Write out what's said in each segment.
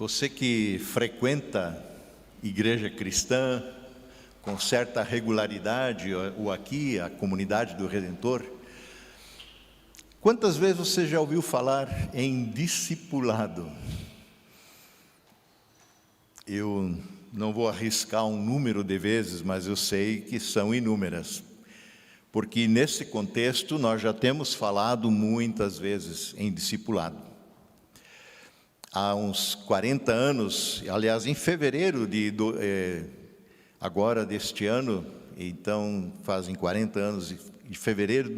Você que frequenta igreja cristã com certa regularidade, ou aqui, a comunidade do Redentor, quantas vezes você já ouviu falar em discipulado? Eu não vou arriscar um número de vezes, mas eu sei que são inúmeras. Porque nesse contexto nós já temos falado muitas vezes em discipulado. Há uns 40 anos, aliás, em fevereiro agora deste ano, então fazem 40 anos, em fevereiro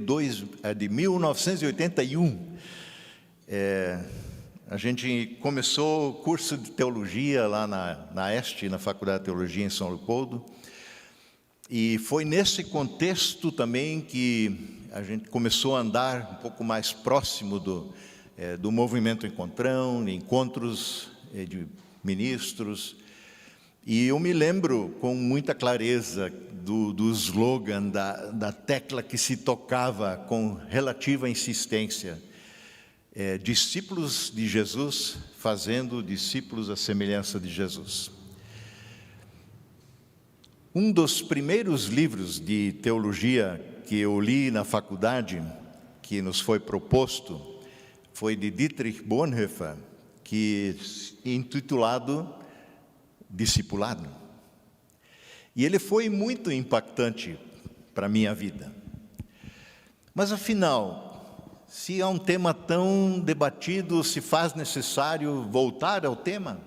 de 1981, a gente começou o curso de teologia lá na ESTE, na Faculdade de Teologia em São Leopoldo, e foi nesse contexto também que a gente começou a andar um pouco mais próximo do movimento Encontrão, encontros de ministros, e eu me lembro com muita clareza do slogan, da tecla que se tocava com relativa insistência: discípulos de Jesus fazendo discípulos à semelhança de Jesus. Um dos primeiros livros de teologia que eu li na faculdade, que nos foi proposto, foi de Dietrich Bonhoeffer, intitulado Discipulado. E ele foi muito impactante para a minha vida. Mas afinal, se é um tema tão debatido, se faz necessário voltar ao tema?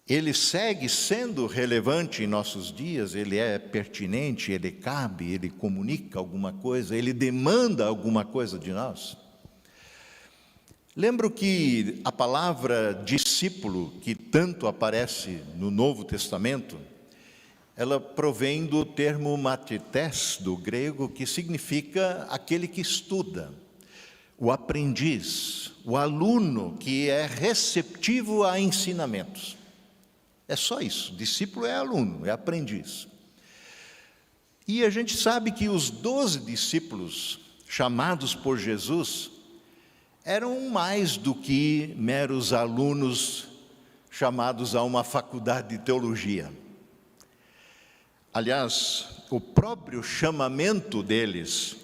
Ele segue sendo relevante em nossos dias, ele é pertinente, ele cabe, ele comunica alguma coisa, ele demanda alguma coisa de nós? Lembro que a palavra discípulo, que tanto aparece no Novo Testamento, ela provém do termo mathetes, do grego, que significa aquele que estuda, o aprendiz, o aluno que é receptivo a ensinamentos. É só isso, discípulo é aluno, é aprendiz. E a gente sabe que os 12 discípulos chamados por Jesus eram mais do que meros alunos chamados a uma faculdade de teologia. Aliás, o próprio chamamento deles,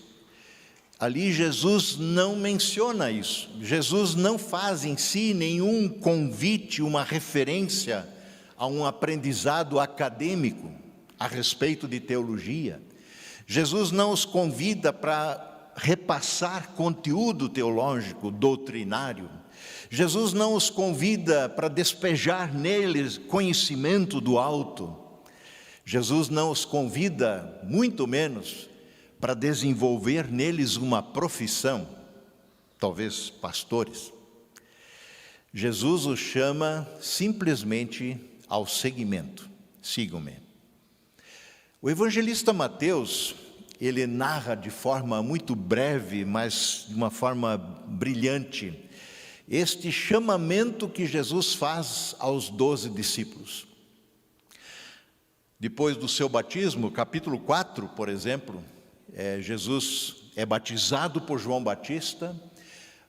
ali Jesus não menciona isso. Jesus não faz em si nenhum convite, uma referência a um aprendizado acadêmico a respeito de teologia. Jesus não os convida para repassar conteúdo teológico, doutrinário. Jesus não os convida para despejar neles conhecimento do alto. Jesus não os convida, muito menos, para desenvolver neles uma profissão, talvez pastores. Jesus os chama simplesmente ao seguimento. Sigam-me. O evangelista Mateus, ele narra de forma muito breve, mas de uma forma brilhante, este chamamento que Jesus faz aos 12 discípulos. Depois do seu batismo, capítulo 4, por exemplo, Jesus é batizado por João Batista,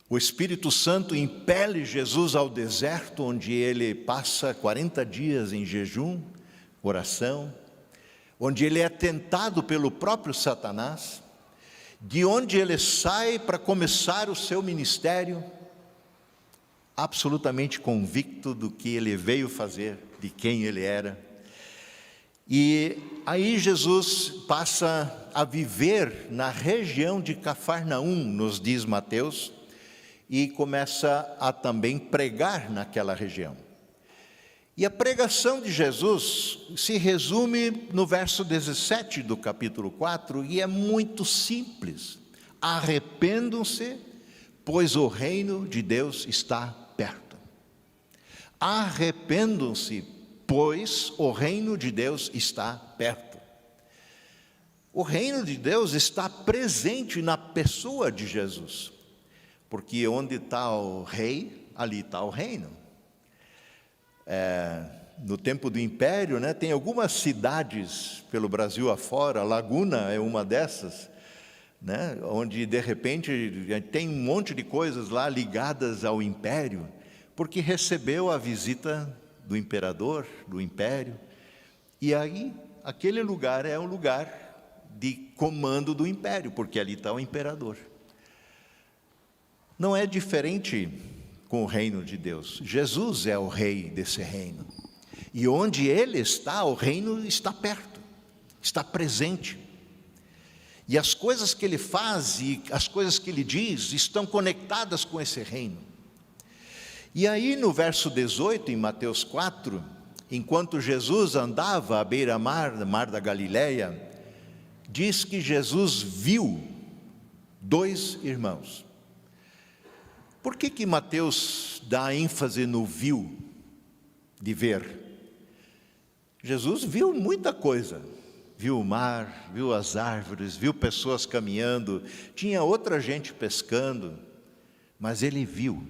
o Espírito Santo impele Jesus ao deserto, onde ele passa 40 dias em jejum, oração, onde ele é tentado pelo próprio Satanás, de onde ele sai para começar o seu ministério, absolutamente convicto do que ele veio fazer, de quem ele era. E aí Jesus passa a viver na região de Cafarnaum, nos diz Mateus, e começa a também pregar naquela região. E a pregação de Jesus se resume no verso 17 do capítulo 4, e é muito simples: arrependam-se, pois o reino de Deus está perto. Arrependam-se, pois o reino de Deus está perto. O reino de Deus está presente na pessoa de Jesus, porque onde está o rei, ali está o reino. No tempo do Império, tem algumas cidades pelo Brasil afora, Laguna é uma dessas, onde de repente tem um monte de coisas lá ligadas ao Império, porque recebeu a visita do imperador, do império, e aí aquele lugar é um lugar de comando do império, porque ali está o imperador. Não é diferente com o reino de Deus. Jesus é o rei desse reino. E onde Ele está, o reino está perto, está presente. E as coisas que Ele faz e as coisas que Ele diz estão conectadas com esse reino. E aí no verso 18, em Mateus 4, enquanto Jesus andava à beira-mar, no mar da Galileia, diz que Jesus viu 2 irmãos. Por que Mateus dá ênfase no viu, de ver? Jesus viu muita coisa, viu o mar, viu as árvores, viu pessoas caminhando, tinha outra gente pescando, mas ele viu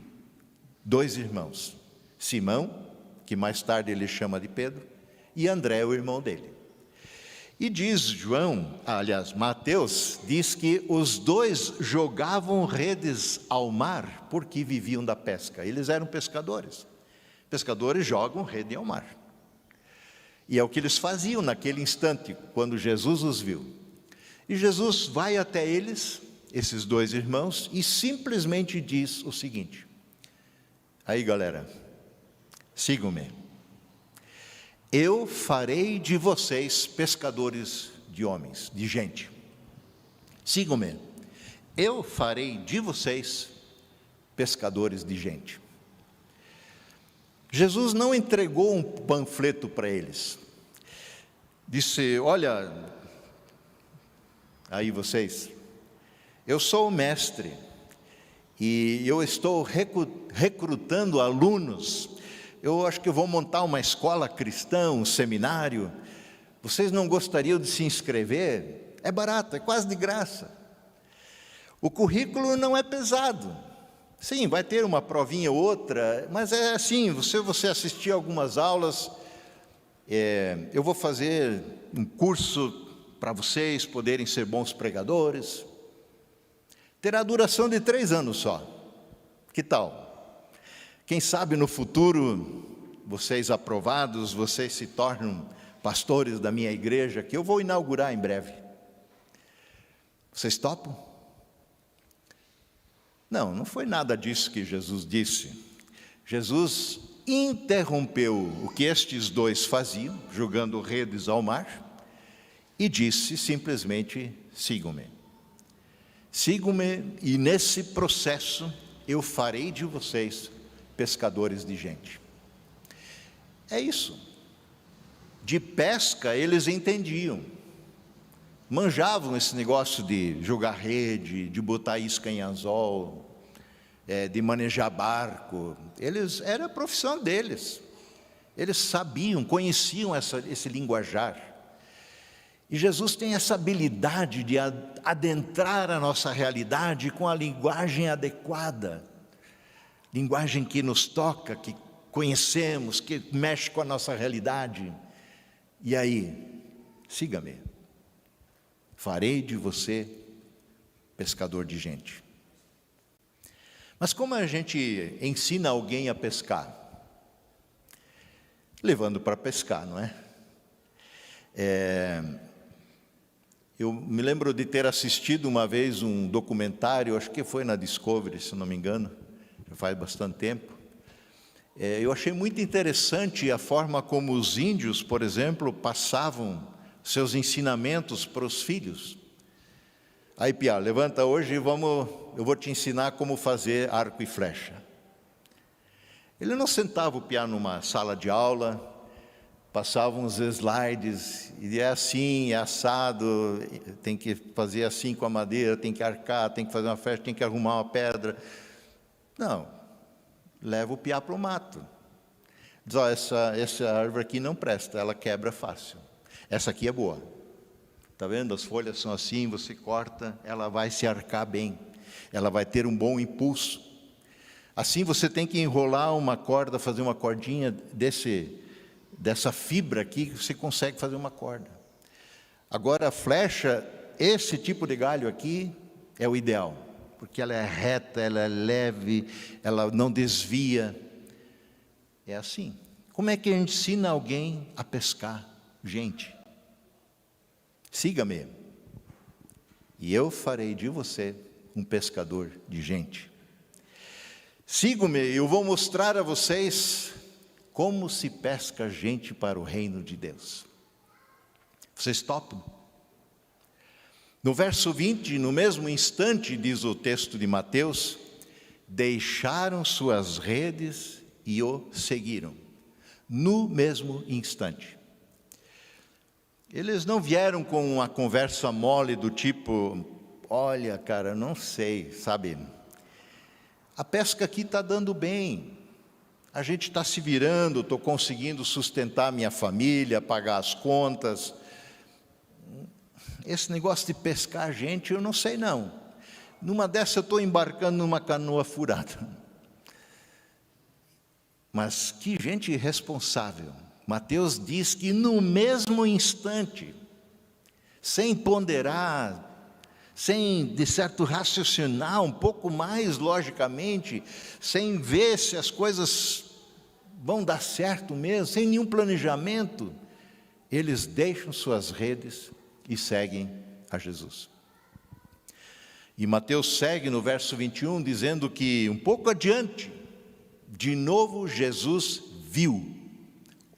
2 irmãos, Simão, que mais tarde ele chama de Pedro, e André, o irmão dele. E diz Mateus diz que os 2 jogavam redes ao mar porque viviam da pesca. Eles eram pescadores. Pescadores jogam rede ao mar. E é o que eles faziam naquele instante, quando Jesus os viu. E Jesus vai até eles, esses 2 irmãos, e simplesmente diz o seguinte: aí galera, sigam-me. Eu farei de vocês pescadores de homens, de gente. Sigam-me. Eu farei de vocês pescadores de gente. Jesus não entregou um panfleto para eles. Disse: olha, aí vocês, eu sou o mestre e eu estou recrutando alunos. Eu acho que eu vou montar uma escola cristã, um seminário. Vocês não gostariam de se inscrever? É barato, é quase de graça. O currículo não é pesado. Sim, vai ter uma provinha ou outra, mas é assim, se você assistir algumas aulas, eu vou fazer um curso para vocês poderem ser bons pregadores. Terá duração de 3 anos só. Que tal? Quem sabe no futuro, vocês aprovados, vocês se tornam pastores da minha igreja, que eu vou inaugurar em breve. Vocês topam? Não foi nada disso que Jesus disse. Jesus interrompeu o que estes 2 faziam, jogando redes ao mar, e disse simplesmente: sigam-me. Sigam-me, e nesse processo eu farei de vocês pescadores de gente. É isso. De pesca eles entendiam, manjavam esse negócio de jogar rede, de botar isca em anzol, de manejar barco. Era a profissão deles. Eles sabiam, conheciam esse linguajar. E Jesus tem essa habilidade de adentrar a nossa realidade com a linguagem adequada, linguagem que nos toca, que conhecemos, que mexe com a nossa realidade. E aí, siga-me. Farei de você pescador de gente. Mas como a gente ensina alguém a pescar? Levando para pescar, não é? Eu me lembro de ter assistido uma vez um documentário, acho que foi na Discovery, se não me engano, já faz bastante tempo. Eu achei muito interessante a forma como os índios, por exemplo, passavam seus ensinamentos para os filhos. Aí, Piá, levanta hoje e eu vou te ensinar como fazer arco e flecha. Ele não sentava o Piá numa sala de aula, passava uns slides, e é assim, é assado, tem que fazer assim com a madeira, tem que arcar, tem que fazer uma flecha, tem que arrumar uma pedra. Não, leva o Piá para o mato. Diz: ó, essa árvore aqui não presta, ela quebra fácil. Essa aqui é boa. Está vendo? As folhas são assim, você corta, ela vai se arcar bem. Ela vai ter um bom impulso. Assim você tem que enrolar uma corda, fazer uma cordinha dessa fibra aqui, que você consegue fazer uma corda. Agora a flecha, esse tipo de galho aqui é o ideal, porque ela é reta, ela é leve, ela não desvia. É assim. Como é que a gente ensina alguém a pescar gente? Siga-me, e eu farei de você um pescador de gente. Sigam-me, e eu vou mostrar a vocês como se pesca gente para o reino de Deus. Vocês topam? No verso 20, no mesmo instante, diz o texto de Mateus, deixaram suas redes e o seguiram. No mesmo instante. Eles não vieram com uma conversa mole do tipo, olha, cara, não sei, sabe? A pesca aqui está dando bem, a gente está se virando, estou conseguindo sustentar minha família, pagar as contas. Esse negócio de pescar gente, eu não sei não. Numa dessa eu estou embarcando numa canoa furada. Mas que gente irresponsável. Mateus diz que no mesmo instante, sem ponderar, sem, de certo, raciocinar um pouco mais logicamente, sem ver se as coisas vão dar certo mesmo, sem nenhum planejamento, eles deixam suas redes e seguem a Jesus. E Mateus segue no verso 21, dizendo que um pouco adiante, de novo Jesus viu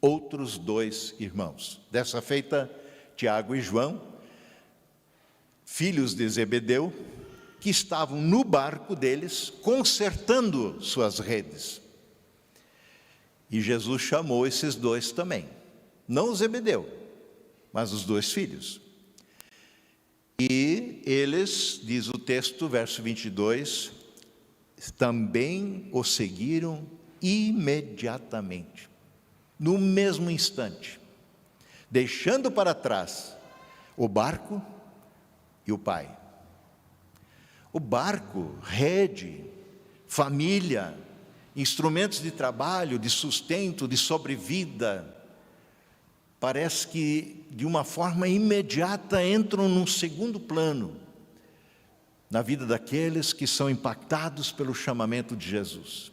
outros 2 irmãos. Dessa feita, Tiago e João, filhos de Zebedeu, que estavam no barco deles, consertando suas redes. E Jesus chamou esses 2 também. Não o Zebedeu, mas os 2 filhos. E eles, diz o texto, verso 22, também o seguiram imediatamente, no mesmo instante, deixando para trás o barco e o pai. O barco, rede, família, instrumentos de trabalho, de sustento, de sobrevida, parece que de uma forma imediata entram num segundo plano na vida daqueles que são impactados pelo chamamento de Jesus.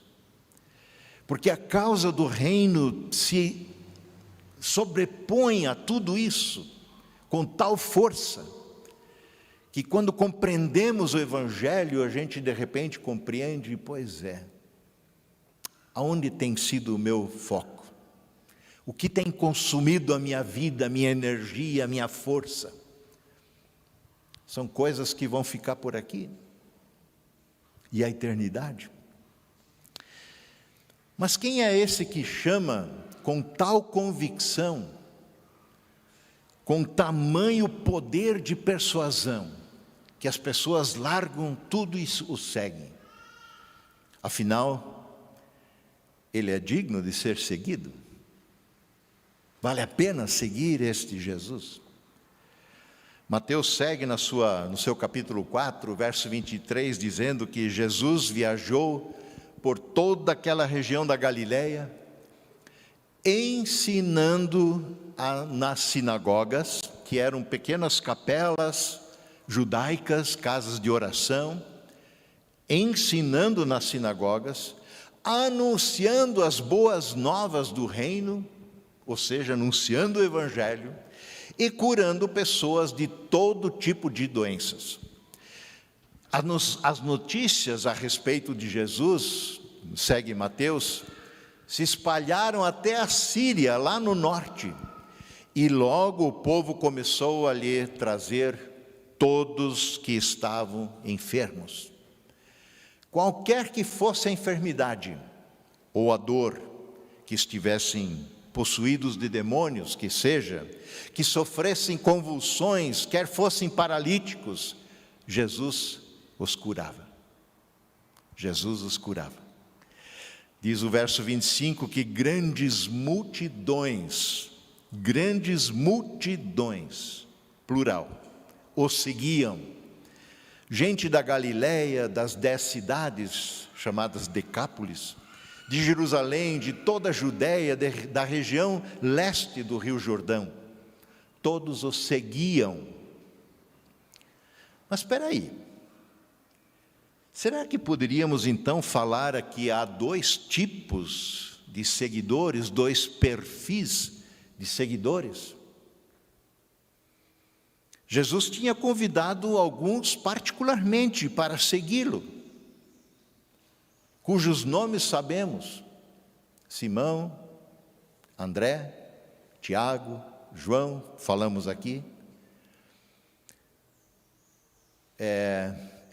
Porque a causa do reino se sobrepõe a tudo isso com tal força que quando compreendemos o Evangelho, a gente de repente compreende, pois é, aonde tem sido o meu foco? O que tem consumido a minha vida, a minha energia, a minha força? São coisas que vão ficar por aqui. E a eternidade? Mas quem é esse que chama com tal convicção, com tamanho poder de persuasão, que as pessoas largam tudo e o seguem? Afinal, ele é digno de ser seguido. Vale a pena seguir este Jesus? Mateus segue no seu capítulo 4, verso 23, dizendo que Jesus viajou por toda aquela região da Galileia, ensinando nas sinagogas, que eram pequenas capelas judaicas, casas de oração, ensinando nas sinagogas, anunciando as boas novas do reino, ou seja, anunciando o Evangelho, e curando pessoas de todo tipo de doenças. As notícias a respeito de Jesus, segue Mateus, se espalharam até a Síria, lá no norte, e logo o povo começou a lhe trazer todos que estavam enfermos. Qualquer que fosse a enfermidade, ou a dor, que estivessem possuídos de demônios, que seja, que sofressem convulsões, quer fossem paralíticos, Jesus os curava. Jesus os curava. Diz o verso 25 que grandes multidões, plural, o seguiam. Gente da Galileia, das 10 cidades chamadas Decápolis, de Jerusalém, de toda a Judéia, da região leste do Rio Jordão, todos o seguiam. Mas espera aí, será que poderíamos então falar aqui há 2 tipos de seguidores, 2 perfis de seguidores. Jesus tinha convidado alguns particularmente para segui-lo, cujos nomes sabemos: Simão, André, Tiago, João, falamos aqui.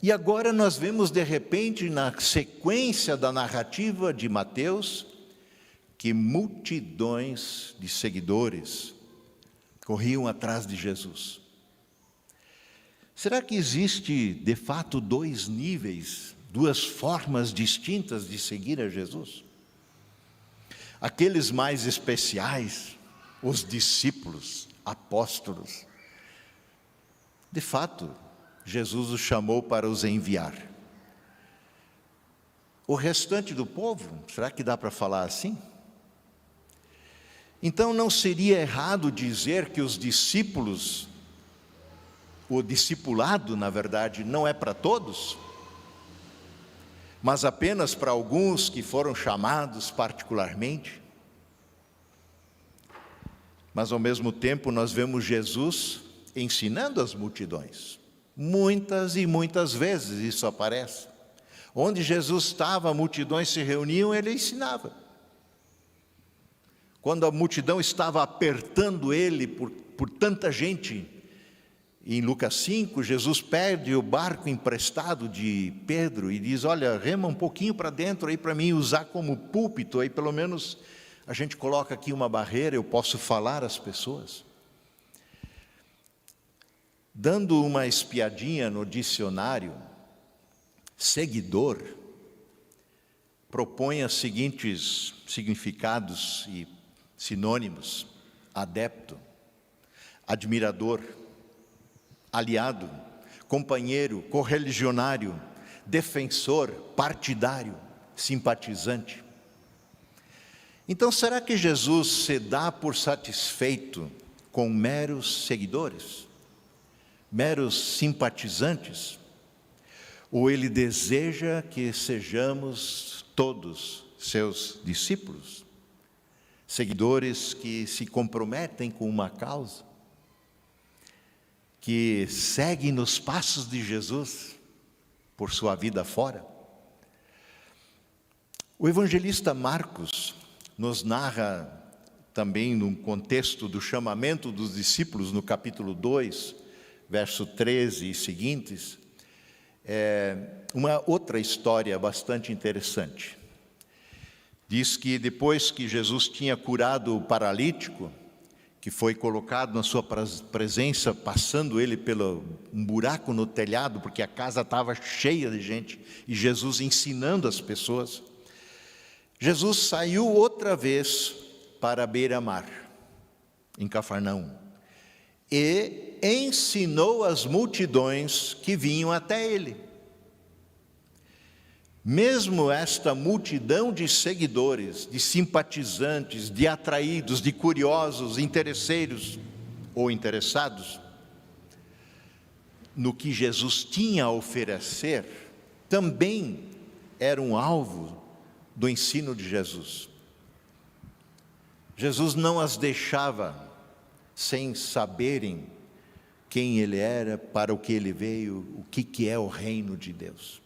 E agora nós vemos de repente, na sequência da narrativa de Mateus, que multidões de seguidores corriam atrás de Jesus. Será que existe, de fato, 2 níveis, 2 formas distintas de seguir a Jesus? Aqueles mais especiais, os discípulos, apóstolos. De fato, Jesus os chamou para os enviar. O restante do povo, será que dá para falar assim? Então não seria errado dizer que os discípulos, o discipulado, na verdade, não é para todos, mas apenas para alguns que foram chamados particularmente? Mas ao mesmo tempo nós vemos Jesus ensinando as multidões. Muitas e muitas vezes isso aparece. Onde Jesus estava, multidões se reuniam, ele ensinava. Quando a multidão estava apertando ele por tanta gente, em Lucas 5, Jesus pede o barco emprestado de Pedro e diz: olha, rema um pouquinho para dentro aí para mim usar como púlpito, aí pelo menos a gente coloca aqui uma barreira, eu posso falar às pessoas. Dando uma espiadinha no dicionário, seguidor propõe os seguintes significados e sinônimos: adepto, admirador, aliado, companheiro, correligionário, defensor, partidário, simpatizante. Então, será que Jesus se dá por satisfeito com meros seguidores, meros simpatizantes? Ou ele deseja que sejamos todos seus discípulos, seguidores que se comprometem com uma causa, que seguem nos passos de Jesus por sua vida fora? O evangelista Marcos nos narra também no contexto do chamamento dos discípulos, no capítulo 2, verso 13 e seguintes, uma outra história bastante interessante. Diz que depois que Jesus tinha curado o paralítico, que foi colocado na sua presença, passando ele pelo um buraco no telhado, porque a casa estava cheia de gente, e Jesus ensinando as pessoas, Jesus saiu outra vez para a beira-mar, em Cafarnaum, e ensinou as multidões que vinham até ele. Mesmo esta multidão de seguidores, de simpatizantes, de atraídos, de curiosos, interesseiros ou interessados no que Jesus tinha a oferecer, também eram alvo do ensino de Jesus. Jesus não as deixava sem saberem quem ele era, para o que ele veio, o que é o reino de Deus.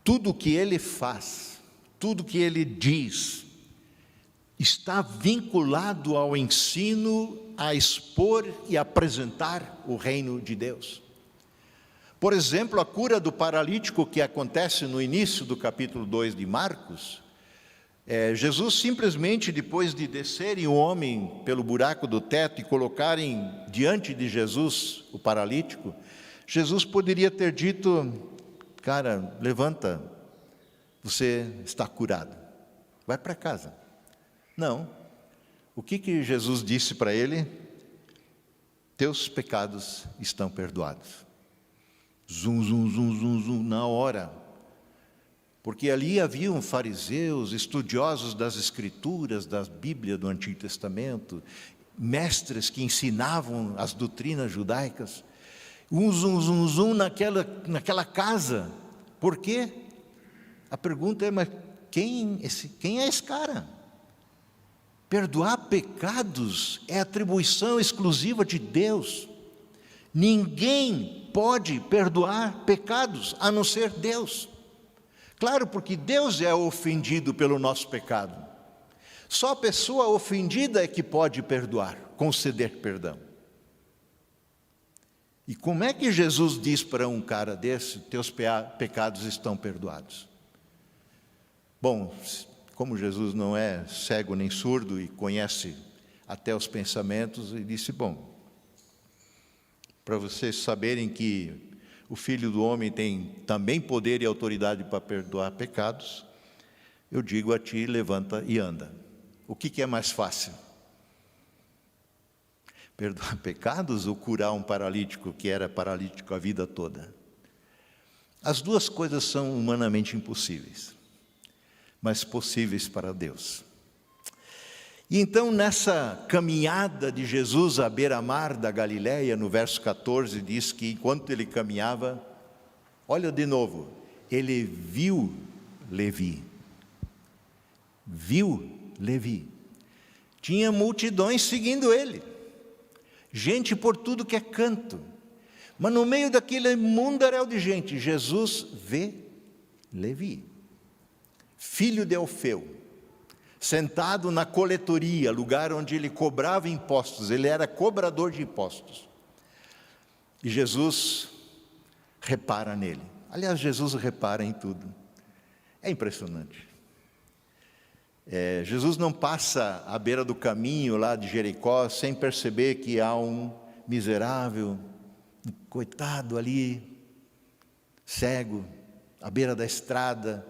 Tudo o que ele faz, tudo o que ele diz, está vinculado ao ensino, a expor e apresentar o reino de Deus. Por exemplo, a cura do paralítico que acontece no início do capítulo 2 de Marcos, Jesus simplesmente, depois de descerem o homem pelo buraco do teto e colocarem diante de Jesus o paralítico, Jesus poderia ter dito: cara, levanta, você está curado, vai para casa. Não. O que Jesus disse para ele? Teus pecados estão perdoados. Zum, zum, zum, zum, zum, na hora. Porque ali haviam fariseus, estudiosos das Escrituras, da Bíblia do Antigo Testamento, mestres que ensinavam as doutrinas judaicas. Um zum, zum, zum naquela casa. Por quê? A pergunta é: mas quem é esse cara? Perdoar pecados é atribuição exclusiva de Deus. Ninguém pode perdoar pecados a não ser Deus. Claro, porque Deus é ofendido pelo nosso pecado. Só a pessoa ofendida é que pode perdoar, conceder perdão. E como é que Jesus diz para um cara desse: teus pecados estão perdoados? Bom, como Jesus não é cego nem surdo e conhece até os pensamentos, ele disse: bom, para vocês saberem que o Filho do Homem tem também poder e autoridade para perdoar pecados, eu digo a ti, levanta e anda. O que é mais fácil? Perdoar pecados ou curar um paralítico que era paralítico a vida toda? As duas coisas são humanamente impossíveis, mas possíveis para Deus. E então, nessa caminhada de Jesus à beira-mar da Galileia, no verso 14, diz que enquanto ele caminhava, olha de novo, ele viu Levi. Viu Levi. Tinha multidões seguindo ele. Gente por tudo que é canto. Mas no meio daquele mundaréu de gente, Jesus vê Levi, filho de Alfeu, sentado na coletoria, lugar onde ele cobrava impostos. Ele era cobrador de impostos. E Jesus repara nele. Aliás, Jesus repara em tudo. É impressionante. Jesus não passa à beira do caminho lá de Jericó sem perceber que há um miserável, um coitado ali, cego, à beira da estrada,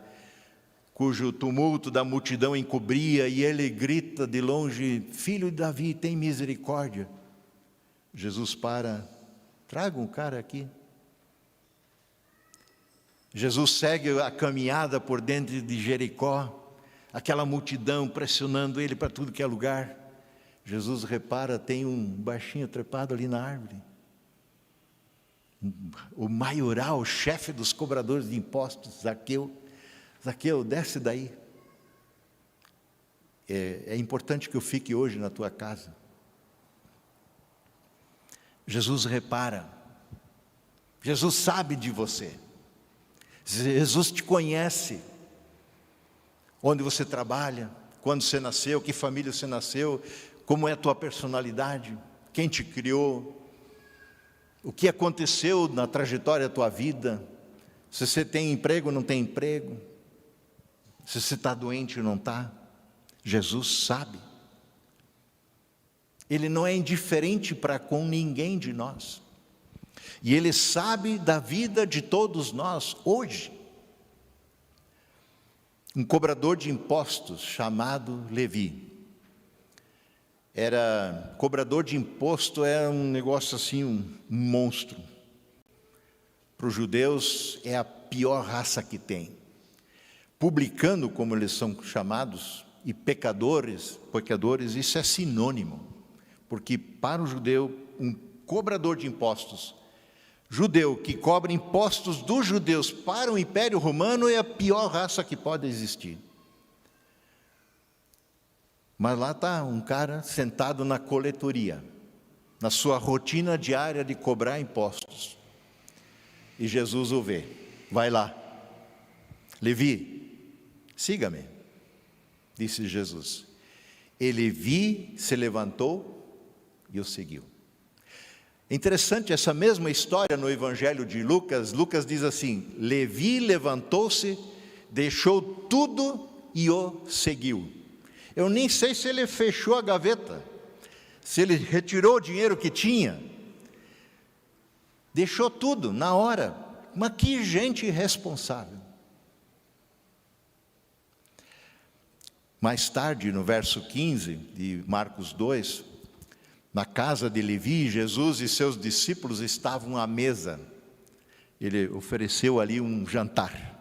cujo tumulto da multidão encobria, e ele grita de longe: filho de Davi, tem misericórdia. Jesus para: traga um cara aqui. Jesus segue a caminhada por dentro de Jericó, aquela multidão pressionando ele para tudo que é lugar. Jesus repara, tem um baixinho trepado ali na árvore. O maioral, o chefe dos cobradores de impostos, Zaqueu. Zaqueu, desce daí. É importante que eu fique hoje na tua casa. Jesus repara. Jesus sabe de você. Jesus te conhece. Onde você trabalha, quando você nasceu, que família você nasceu, como é a tua personalidade, quem te criou, o que aconteceu na trajetória da tua vida, se você tem emprego ou não tem emprego, se você está doente ou não está. Jesus sabe. Ele não é indiferente para com ninguém de nós. E Ele sabe da vida de todos nós hoje. Um cobrador de impostos chamado Levi. Cobrador de imposto era um negócio assim, um monstro. Para os judeus é a pior raça que tem. Publicano, como eles são chamados, e pecadores, isso é sinônimo. Porque para o judeu, um cobrador de impostos, judeu que cobra impostos dos judeus para o Império Romano, é a pior raça que pode existir. Mas lá está um cara sentado na coletoria, na sua rotina diária de cobrar impostos. E Jesus o vê. Vai lá. Levi, siga-me, disse Jesus. Ele se levantou e o seguiu. Interessante essa mesma história no Evangelho de Lucas. Lucas diz assim: Levi levantou-se, deixou tudo e o seguiu. Eu nem sei se ele fechou a gaveta, se ele retirou o dinheiro que tinha. Deixou tudo na hora. Mas que gente irresponsável. Mais tarde, no verso 15 de Marcos 2, na casa de Levi, Jesus e seus discípulos estavam à mesa. Ele ofereceu ali um jantar,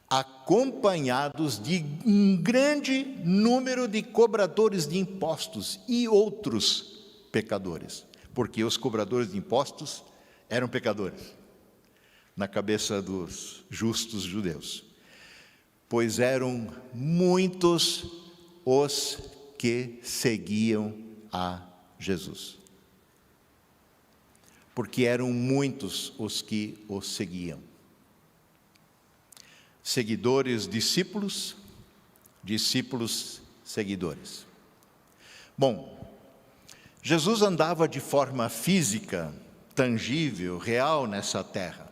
acompanhados de um grande número de cobradores de impostos e outros pecadores, porque os cobradores de impostos eram pecadores, na cabeça dos justos judeus. pois eram muitos os que seguiam a Jesus. Porque eram muitos os que o seguiam. Seguidores, discípulos, discípulos, seguidores. Bom, Jesus andava de forma física, tangível, real nessa terra.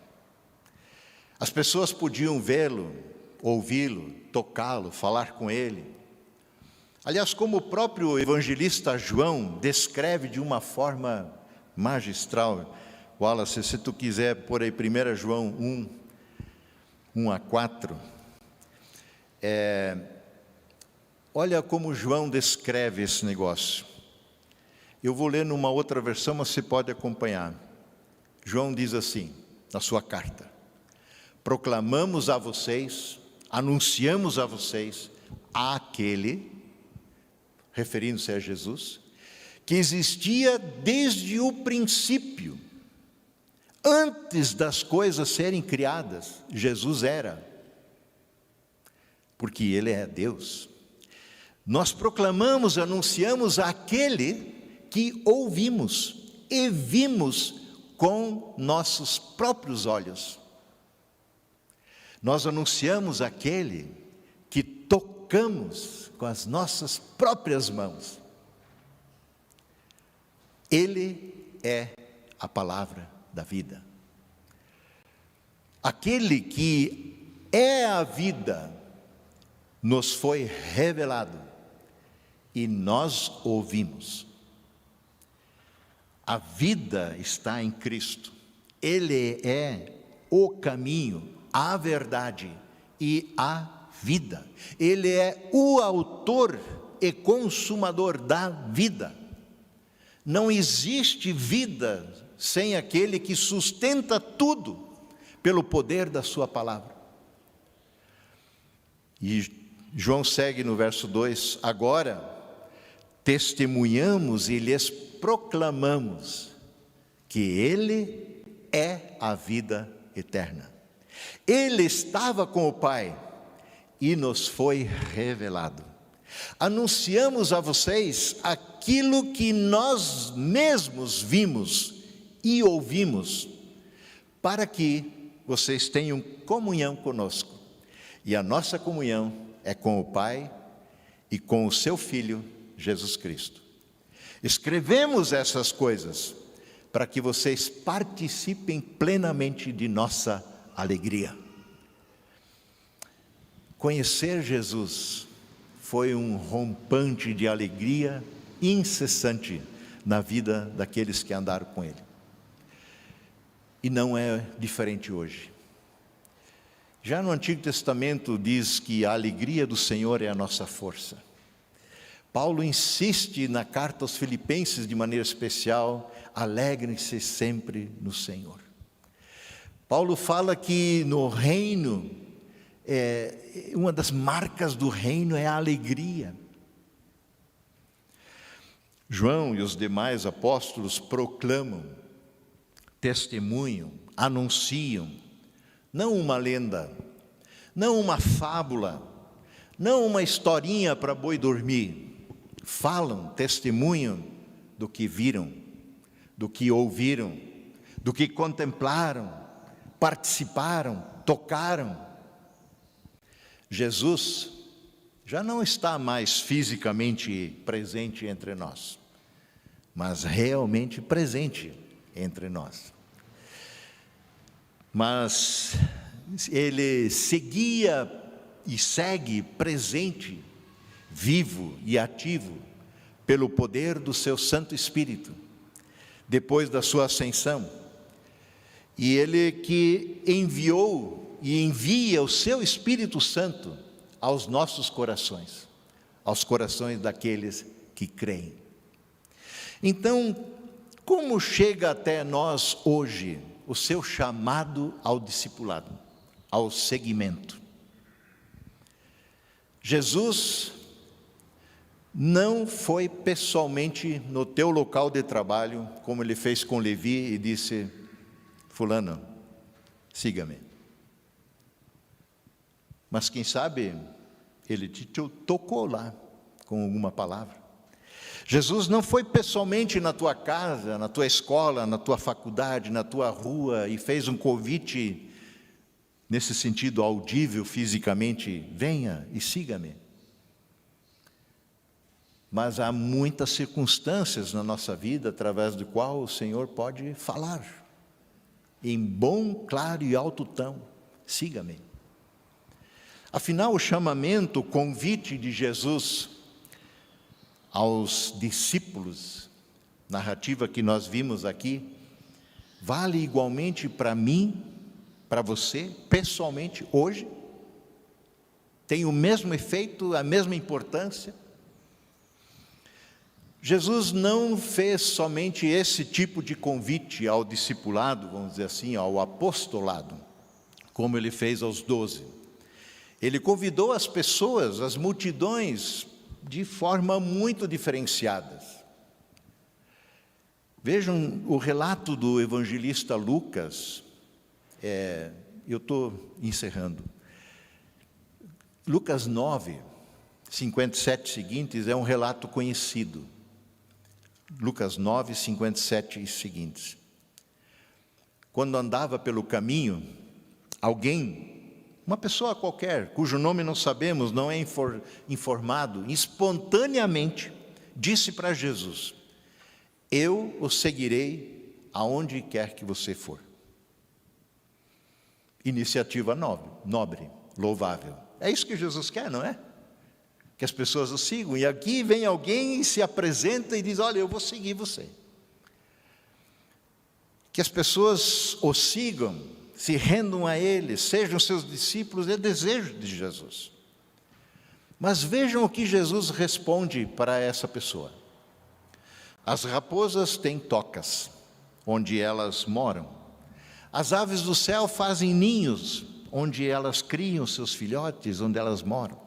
As pessoas podiam vê-lo, ouvi-lo, tocá-lo, falar com ele. Aliás, como o próprio evangelista João descreve de uma forma magistral. Wallace, se tu quiser pôr aí 1 João 1:4. Olha como João descreve esse negócio. Eu vou ler numa outra versão, mas você pode acompanhar. João diz assim, na sua carta: proclamamos a vocês, anunciamos a vocês, aquele, referindo-se a Jesus, que existia desde o princípio. Antes das coisas serem criadas, Jesus era, porque Ele é Deus. Nós proclamamos, anunciamos aquele que ouvimos e vimos com nossos próprios olhos. Nós anunciamos aquele que tocamos com as nossas próprias mãos. Ele é a palavra da vida. Aquele que é a vida nos foi revelado e nós ouvimos. A vida está em Cristo. Ele é o caminho, a verdade e a vida. Ele é o autor e consumador da vida. Não existe vida sem aquele que sustenta tudo pelo poder da sua palavra. E João segue no verso 2: agora testemunhamos e lhes proclamamos que Ele é a vida eterna. Ele estava com o Pai e nos foi revelado. Anunciamos a vocês aquilo que nós mesmos vimos e ouvimos, para que vocês tenham comunhão conosco. E a nossa comunhão é com o Pai e com o seu Filho, Jesus Cristo. Escrevemos essas coisas para que vocês participem plenamente de nossa alegria. Conhecer Jesus foi um rompante de alegria incessante na vida daqueles que andaram com Ele. E não é diferente hoje. Já no Antigo Testamento diz que a alegria do Senhor é a nossa força. Paulo insiste na carta aos Filipenses de maneira especial: alegrem-se sempre no Senhor. Paulo fala que no reino, uma das marcas do reino é a alegria. João e os demais apóstolos proclamam, testemunham, anunciam, não uma lenda, não uma fábula, não uma historinha para boi dormir. Falam, testemunham do que viram, do que ouviram, do que contemplaram, participaram, tocaram. Jesus já não está mais fisicamente presente entre nós, mas realmente presente entre nós. Mas Ele seguia e segue presente, vivo e ativo, pelo poder do seu Santo Espírito, depois da sua ascensão. E Ele que enviou e envia o seu Espírito Santo aos nossos corações, aos corações daqueles que creem. Então, como chega até nós hoje o seu chamado ao discipulado, ao seguimento? Jesus não foi pessoalmente no teu local de trabalho, como Ele fez com Levi e disse: fulano, siga-me. Mas quem sabe ele te tocou lá com alguma palavra. Jesus não foi pessoalmente na tua casa, na tua escola, na tua faculdade, na tua rua e fez um convite nesse sentido audível fisicamente: venha e siga-me. Mas há muitas circunstâncias na nossa vida através do qual o Senhor pode falar, em bom, claro e alto tom: siga-me. Afinal, o chamamento, o convite de Jesus aos discípulos, narrativa que nós vimos aqui, vale igualmente para mim, para você, pessoalmente, hoje? Tem o mesmo efeito, a mesma importância? Jesus não fez somente esse tipo de convite ao discipulado, vamos dizer assim, ao apostolado, como ele fez aos 12. Ele convidou as pessoas, as multidões, de forma muito diferenciada. Vejam o relato do evangelista Lucas, eu estou encerrando. Lucas 9, 57 seguintes, é um relato conhecido. Lucas 9, 57 e seguintes. Quando andava pelo caminho, alguém, uma pessoa qualquer, cujo nome não sabemos, não é informado, espontaneamente disse para Jesus: eu o seguirei aonde quer que você for. Iniciativa nobre, louvável. É isso que Jesus quer, não é? Que as pessoas o sigam. E aqui vem alguém e se apresenta e diz: olha, eu vou seguir você. Que as pessoas o sigam, se rendam a ele, sejam seus discípulos, é desejo de Jesus. Mas vejam o que Jesus responde para essa pessoa: as raposas têm tocas, onde elas moram. As aves do céu fazem ninhos, onde elas criam seus filhotes, onde elas moram.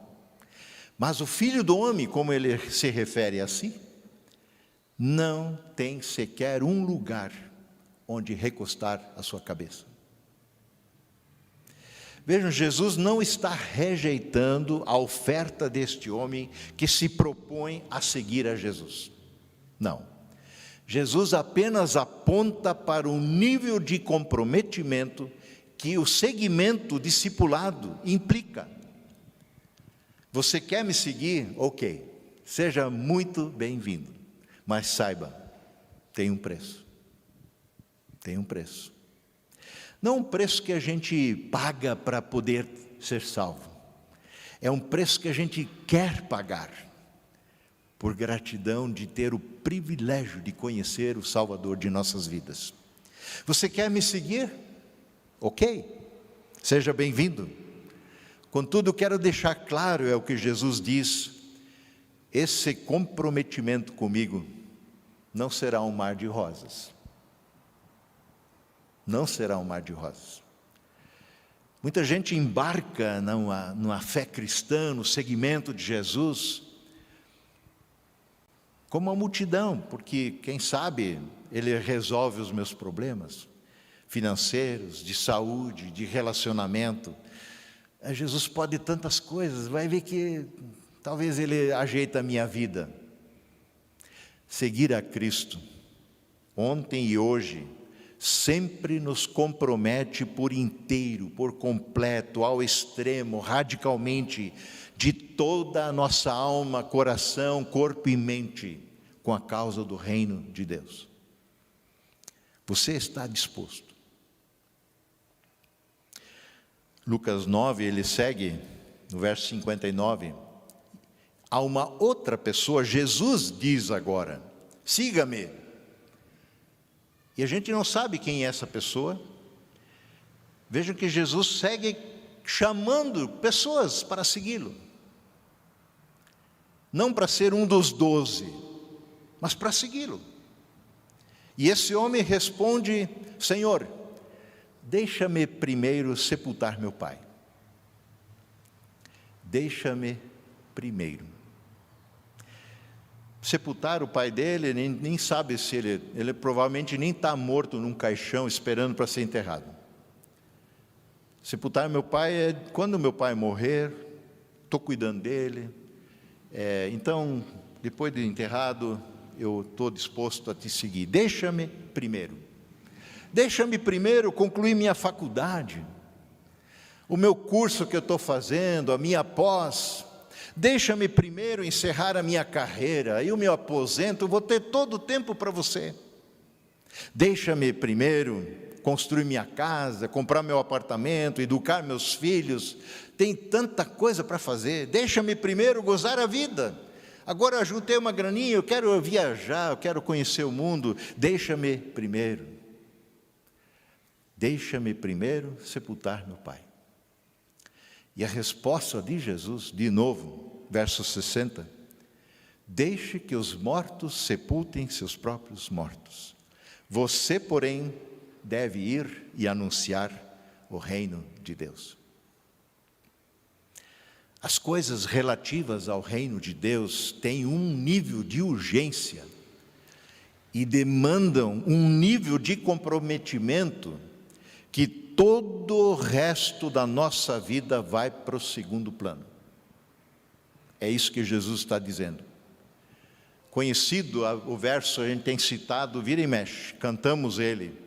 Mas o Filho do Homem, como ele se refere a si, não tem sequer um lugar onde recostar a sua cabeça. Vejam, Jesus não está rejeitando a oferta deste homem que se propõe a seguir a Jesus. Não. Jesus apenas aponta para o nível de comprometimento que o seguimento, o discipulado implica. Você quer me seguir? Ok, seja muito bem-vindo, mas saiba, tem um preço. Tem um preço. Não um preço que a gente paga para poder ser salvo. É um preço que a gente quer pagar, por gratidão de ter o privilégio de conhecer o Salvador de nossas vidas. Você quer me seguir? Ok, seja bem-vindo. Contudo, quero deixar claro, é o que Jesus diz: esse comprometimento comigo não será um mar de rosas. Não será um mar de rosas. Muita gente embarca numa fé cristã, no seguimento de Jesus, como uma multidão, porque, quem sabe, ele resolve os meus problemas financeiros, de saúde, de relacionamento. Jesus pode tantas coisas, vai ver que talvez ele ajeita a minha vida. Seguir a Cristo, ontem e hoje, sempre nos compromete por inteiro, por completo, ao extremo, radicalmente, de toda a nossa alma, coração, corpo e mente, com a causa do reino de Deus. Você está disposto? Lucas 9, ele segue, no verso 59, a uma outra pessoa, Jesus diz agora: siga-me. E a gente não sabe quem é essa pessoa. Vejam que Jesus segue chamando pessoas para segui-lo. Não para ser um dos 12, mas para segui-lo. E esse homem responde: Senhor, deixa-me primeiro sepultar meu pai. Deixa-me primeiro. Sepultar o pai dele, nem sabe se ele provavelmente nem está morto num caixão esperando para ser enterrado. Sepultar meu pai é quando meu pai morrer, estou cuidando dele. Então, depois de enterrado, eu estou disposto a te seguir. Deixa-me primeiro concluir minha faculdade, o meu curso que eu estou fazendo, a minha pós. Deixa-me primeiro encerrar a minha carreira, aí eu me aposento, vou ter todo o tempo para você. Deixa-me primeiro construir minha casa, comprar meu apartamento, educar meus filhos, tem tanta coisa para fazer. Deixa-me primeiro gozar a vida. Agora eu juntei uma graninha, eu quero viajar, eu quero conhecer o mundo. Deixa-me primeiro sepultar meu pai. E a resposta de Jesus, de novo, verso 60, deixe que os mortos sepultem seus próprios mortos. Você, porém, deve ir e anunciar o reino de Deus. As coisas relativas ao reino de Deus têm um nível de urgência e demandam um nível de comprometimento que todo o resto da nossa vida vai para o segundo plano. É isso que Jesus está dizendo. Conhecido o verso, a gente tem citado, vira e mexe, cantamos ele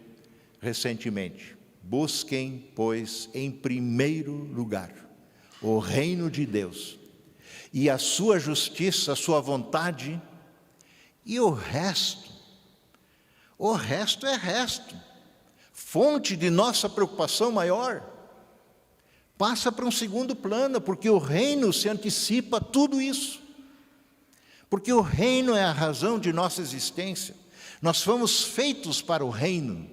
recentemente. Busquem, pois, em primeiro lugar o reino de Deus e a sua justiça, a sua vontade, e o resto é resto. Fonte de nossa preocupação maior passa para um segundo plano, porque o reino se antecipa a tudo isso. Porque o reino é a razão de nossa existência. Nós fomos feitos para o reino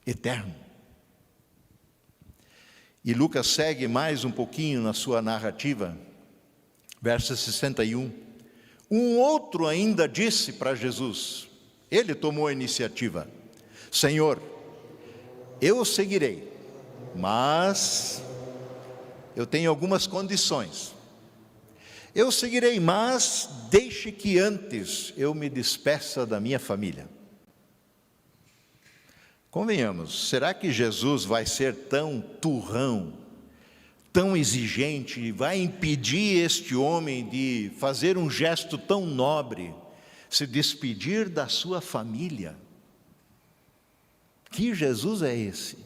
eterno. E Lucas segue mais um pouquinho na sua narrativa, verso 61. Um outro ainda disse para Jesus, ele tomou a iniciativa: Senhor, eu o seguirei, mas eu tenho algumas condições. Eu seguirei, mas deixe que antes eu me despeça da minha família. Convenhamos, será que Jesus vai ser tão turrão, tão exigente, vai impedir este homem de fazer um gesto tão nobre, se despedir da sua família? Que Jesus é esse?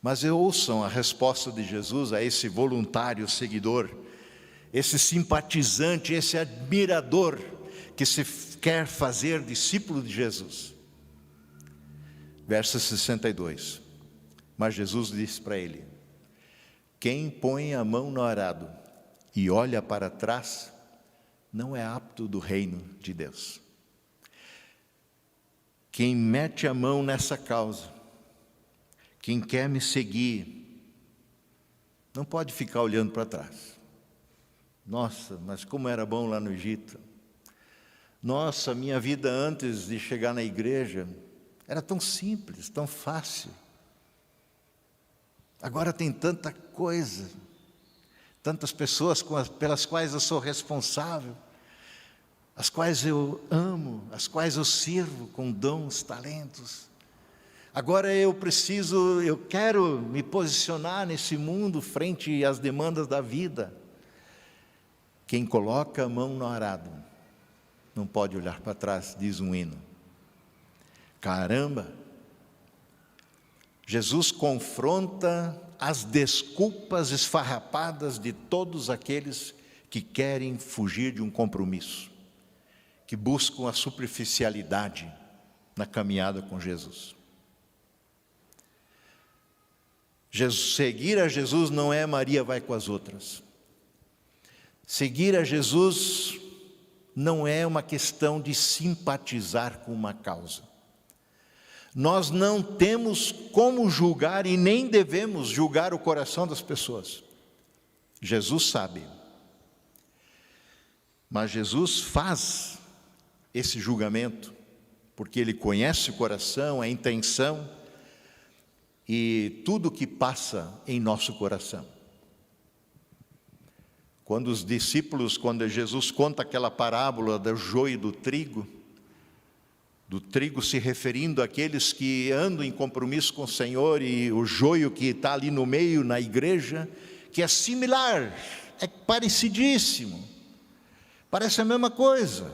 Mas ouçam a resposta de Jesus a esse voluntário seguidor, esse simpatizante, esse admirador que se quer fazer discípulo de Jesus. Verso 62. Mas Jesus disse para ele: quem põe a mão no arado e olha para trás, não é apto do reino de Deus. Quem mete a mão nessa causa, quem quer me seguir, não pode ficar olhando para trás. Nossa, mas como era bom lá no Egito. Nossa, minha vida antes de chegar na igreja era tão simples, tão fácil. Agora tem tanta coisa, tantas pessoas pelas quais eu sou responsável, as quais eu amo, as quais eu sirvo com dons, talentos. Agora eu quero me posicionar nesse mundo frente às demandas da vida. Quem coloca a mão no arado não pode olhar para trás, diz um hino. Caramba! Jesus confronta as desculpas esfarrapadas de todos aqueles que querem fugir de um compromisso, que buscam a superficialidade na caminhada com Jesus. Seguir a Jesus não é Maria vai com as outras. Seguir a Jesus não é uma questão de simpatizar com uma causa. Nós não temos como julgar e nem devemos julgar o coração das pessoas. Jesus sabe. Mas Jesus faz esse julgamento, porque Ele conhece o coração, a intenção e tudo que passa em nosso coração. Quando Jesus conta aquela parábola do joio e do trigo, do trigo se referindo àqueles que andam em compromisso com o Senhor, e o joio que está ali no meio, na igreja, que é similar, é parecidíssimo, parece a mesma coisa.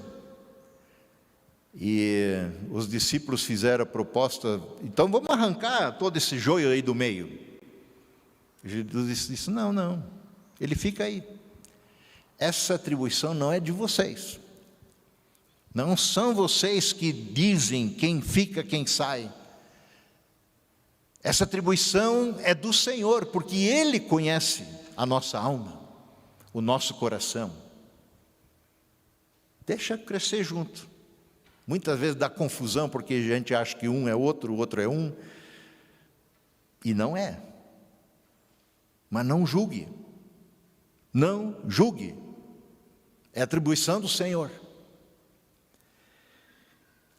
E os discípulos fizeram a proposta: então vamos arrancar todo esse joio aí do meio. Jesus disse: não, ele fica aí. Essa atribuição não é de vocês. Não são vocês que dizem quem fica, quem sai. Essa atribuição é do Senhor, porque Ele conhece a nossa alma, o nosso coração. Deixa crescer junto. Muitas vezes dá confusão, porque a gente acha que um é outro, o outro é um, e não é. Mas não julgue. Não julgue. É atribuição do Senhor.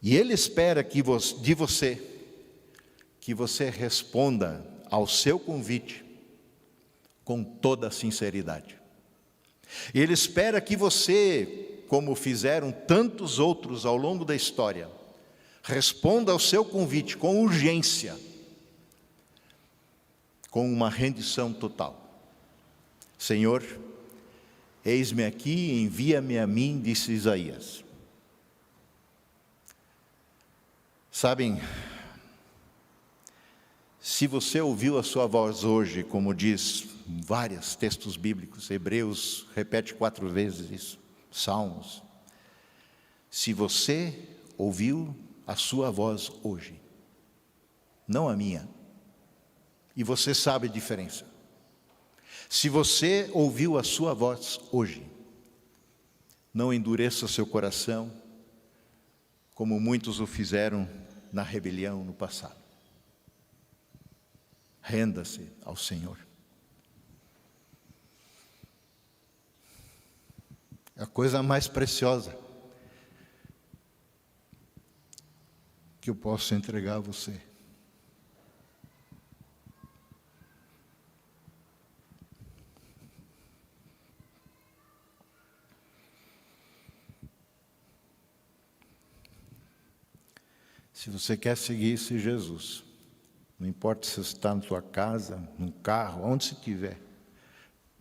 E Ele espera de você, que você responda ao seu convite com toda a sinceridade. Ele espera que você, como fizeram tantos outros ao longo da história, responda ao seu convite com urgência, com uma rendição total. Senhor, eis-me aqui, envia-me a mim, disse Isaías. Sabem, se você ouviu a sua voz hoje, como diz vários textos bíblicos, Hebreus repete 4 vezes isso, Salmos. Se você ouviu a sua voz hoje, não a minha, e você sabe a diferença. Se você ouviu a sua voz hoje, não endureça seu coração, como muitos o fizeram na rebelião no passado. Renda-se ao Senhor. É a coisa mais preciosa que eu posso entregar a você. Se você quer seguir esse Jesus, não importa se você está na sua casa, no carro, onde você estiver,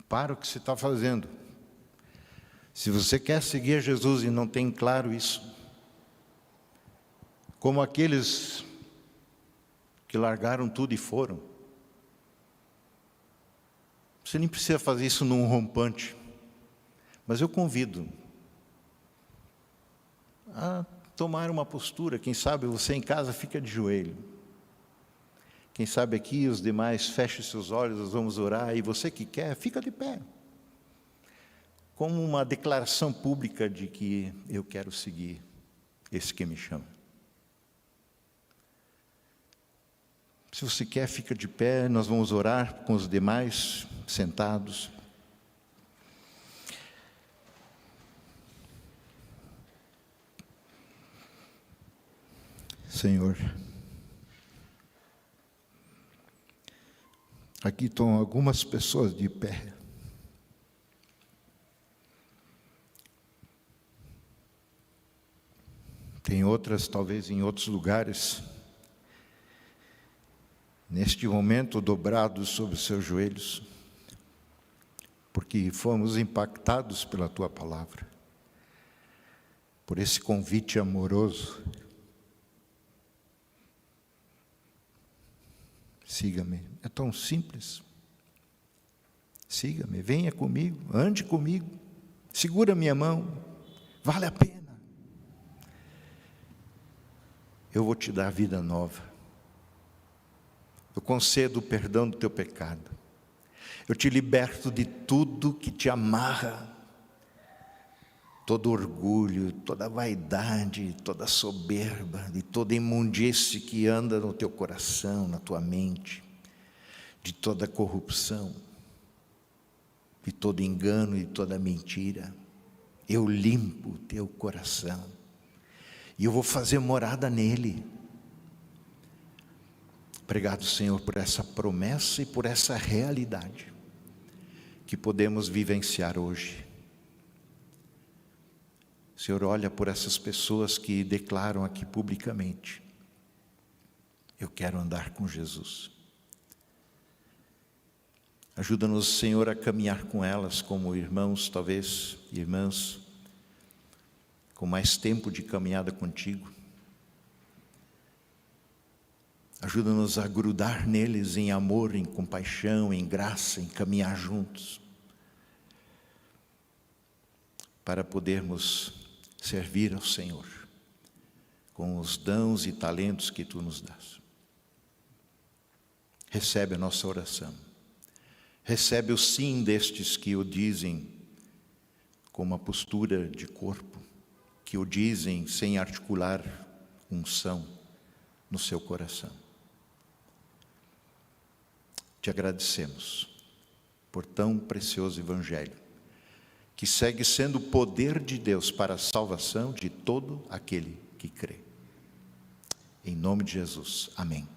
para o que você está fazendo. Se você quer seguir Jesus e não tem claro isso, como aqueles que largaram tudo e foram, você nem precisa fazer isso num rompante, mas eu convido a tomar uma postura. Quem sabe você em casa fica de joelho. Quem sabe aqui os demais fechem seus olhos, nós vamos orar, e você que quer, fica de pé. Como uma declaração pública de que eu quero seguir esse que me chama. Se você quer, fica de pé, nós vamos orar com os demais sentados. Senhor, aqui estão algumas pessoas de pé. Tem outras, talvez em outros lugares, neste momento dobrados sobre os seus joelhos, porque fomos impactados pela Tua palavra, por esse convite amoroso. Siga-me, é tão simples. Siga-me, venha comigo, ande comigo, segura minha mão, vale a pena. Eu vou te dar vida nova. Eu concedo o perdão do teu pecado. Eu te liberto de tudo que te amarra, todo orgulho, toda vaidade, toda soberba, de toda imundície que anda no teu coração, na tua mente, de toda corrupção, de todo engano e toda mentira. Eu limpo o teu coração e eu vou fazer morada nele. Obrigado, Senhor, por essa promessa e por essa realidade que podemos vivenciar hoje. Senhor, olha por essas pessoas que declaram aqui publicamente: eu quero andar com Jesus. Ajuda-nos, Senhor, a caminhar com elas como irmãos, talvez irmãs, com mais tempo de caminhada contigo. Ajuda-nos a grudar neles em amor, em compaixão, em graça, em caminhar juntos, para podermos servir ao Senhor com os dons e talentos que Tu nos dás. Recebe a nossa oração. Recebe o sim destes que o dizem com uma postura de corpo, que o dizem sem articular unção no seu coração. Te agradecemos por tão precioso Evangelho, que segue sendo o poder de Deus para a salvação de todo aquele que crê. Em nome de Jesus. Amém.